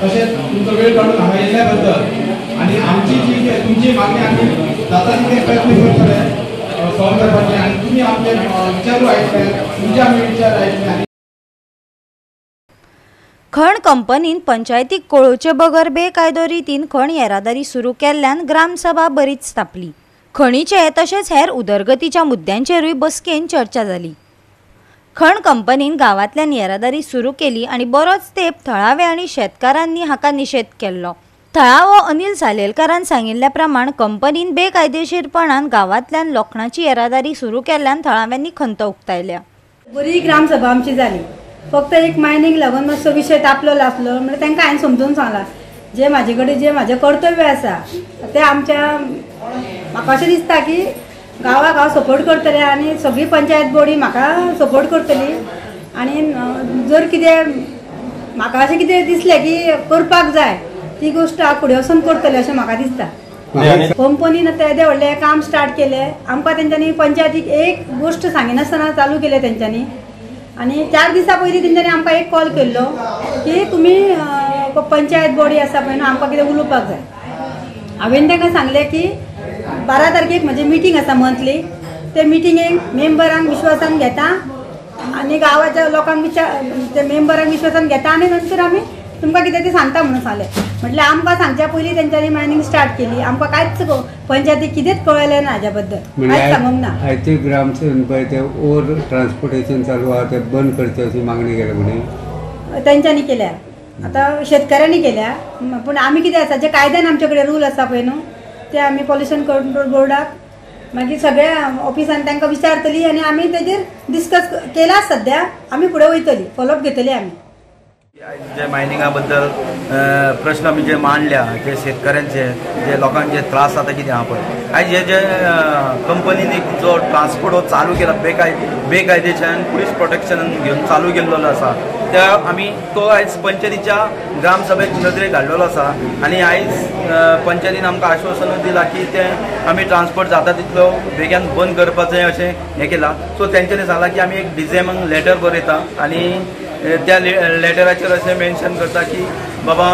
तसेच तुमचा वेळ काढून हांगा येयल्ल्या आणि आमची जी तुमची मागणी आम्ही जाता तितले प्रयत्न करतले सॉल्व करपाचे आणि तुम्ही आमचे विचारू आयकले तुमचे आमी विचार आयकले। खण कंपनीन पंचायतीक कळोवचे बगर बेकायदो रितीन खण येरादारी सुरू केल्ल्यान ग्रामसभा बरीच तापली। खणीचे तशेंच हेर उदरगतीच्या मुद्द्यांचेरूय बसकेन चर्चा जाली। खण कंपनीन गावांतल्यान येरादारी सुरू केली आणि बरोच तेंप थळावे आणि शेतकारांनी हाका निषेध केल्लो। थळावो अनिल सालेलकारान सांगिल्ल्या प्रमाण कंपनीन बेकायदेशीरपणान गावांतल्यान लोखणाची येरादारी सुरू केल्ल्यान थळाव्यांनी खंत उक्तायल्या। बरी ग्रामसभा आमची जाली, फक्त एक मायनिंग लागून मातसो विशय तापलेलो आसलो म्हणजे तांकां हांवें समजून सांगला जे म्हाजे कडेन जे म्हाजें कर्तव्य आसा ते आमच्या म्हाका अशें दिसता की गांवाक हांव सपोर्ट करतलें आनी सगळी पंचायत बॉडी म्हाका सपोर्ट करतली आनी जर कितें म्हाका अशें कितें दिसलें की करपाक जाय ती गोष्ट हांव फुडें वचून करतलें अशें म्हाका दिसता। कंपनीन आतां येदें व्हडलें काम स्टार्ट केलें, आमकां तेंच्यांनी पंचायतीक एक गोष्ट सांगिनासतना चालू केलें तेंच्यांनी आनी 4 दिसां पयलीं तेंच्यांनी आमकां एक कॉल केल्लो की तुमी पंचायत बॉडी आसा पळय न्हू आमकां कितें उलोवपाक जाय। हांवें तांकां सांगलें की 12 तारखेक म्हजी मिटींग आसा मंथली, ते मिटींगेक मेंबरांक विश्वासान घेता आनी गांवाच्या लोकांक ते मेंबरांक विश्वासान घेता आनी नंतर आमी तुमकां कितें तें सांगता म्हणून सांगलें। म्हटल्यार आमकां सांगच्या पयलीं तेंच्यांनी मायनिंग स्टार्ट केली, आमकां कांयच पंचायतीक कितेंच कळयलें ना हाज्या बद्दल, कांयच सांगूंक ना। आयचे ग्रामसेवक पळय ते ओवर ट्रान्सपोर्टेशन चालू आहा ते बंद करचें अशी मागणी केल्या म्हणे तेंच्यांनी केल्या, आतां शेतकऱ्यांनी केल्या, पूण आमी कितें आसा जे कायद्यान आमचे कडेन रूल आसा पळय न्हू ते आमी पॉल्युशन कंट्रोल बोर्डाक मागीर सगळ्या ऑफिसान तांकां विचारतली आनी आमी तेजेर डिस्कस केला सध्या, आमी फुडें वयतली, फॉलोअप घेतली आमी। जे मायनिंगा बद्दल प्रश्न आमी जे मांडल्या जे शेतकऱ्यांचे जे लोकांचे त्रास जाता कितें आहा पळय आयज जे कंपनीन जो ट्रान्सपोर्ट हो चालू केला बेकायदेच्यान पुलीस प्रोटेक्शन घेवन चालू केल्लो आसा त्या आमी तो आयज पंचायतीच्या ग्रामसभेक नदरेक हाडलेलो आसा आनी आयज पंचायतीन आमकां आश्वासन दिलां की ते आमी ट्रान्सपोर्ट जाता तितलो बेगीन बंद करपाचें अशें हें केलां। सो तेंच्यांनी सांगलां की आमी एक डिजेमांक लेटर बरयता आनी त्या लेटराचेर अशें मेन्शन करता की बाबा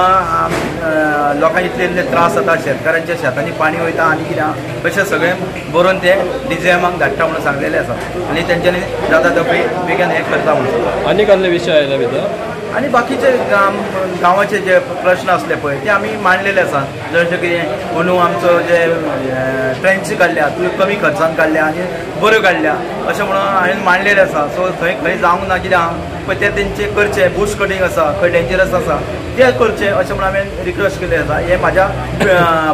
लोकांक इतले इतले त्रास जाता, शेतकारांच्या शेतांनी पाणी वयता आनी कितें अशें सगळें बरोवन ते डिजेमांक धाडटा म्हणून सांगलेलें आसा आनी तेंच्यांनी जाता तो बेगीन हें करता म्हणून। आनी कसले विशय आयला भितर आनी बाकीचे गांवाचे जे प्रश्न असले पळय ते आमी मांडलेले आसा, जशें कितें अंदू आमचो जे ट्रेन्सी काडल्या त्यो कमी खर्चान काडल्या आनी बऱ्यो काडल्या अशें म्हणून हांवें मांडलेलें आसा। सो थंय खंय जावंक ना कितें आहा पळय ते तेंचे करचे, बुश कटींग आसा खंय डेंजरस आसा ते करचे अशें म्हणून हांवें रिक्वेस्ट केलें आसा। हे म्हाज्या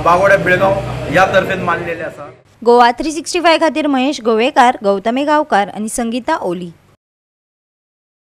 बागोड्या बेळगांव ह्या तर्फेन मांडलेलें आसा। गोवा 365 खातीर महेश गोवेकार, गौतमी गांवकार आनी संगीता ओली।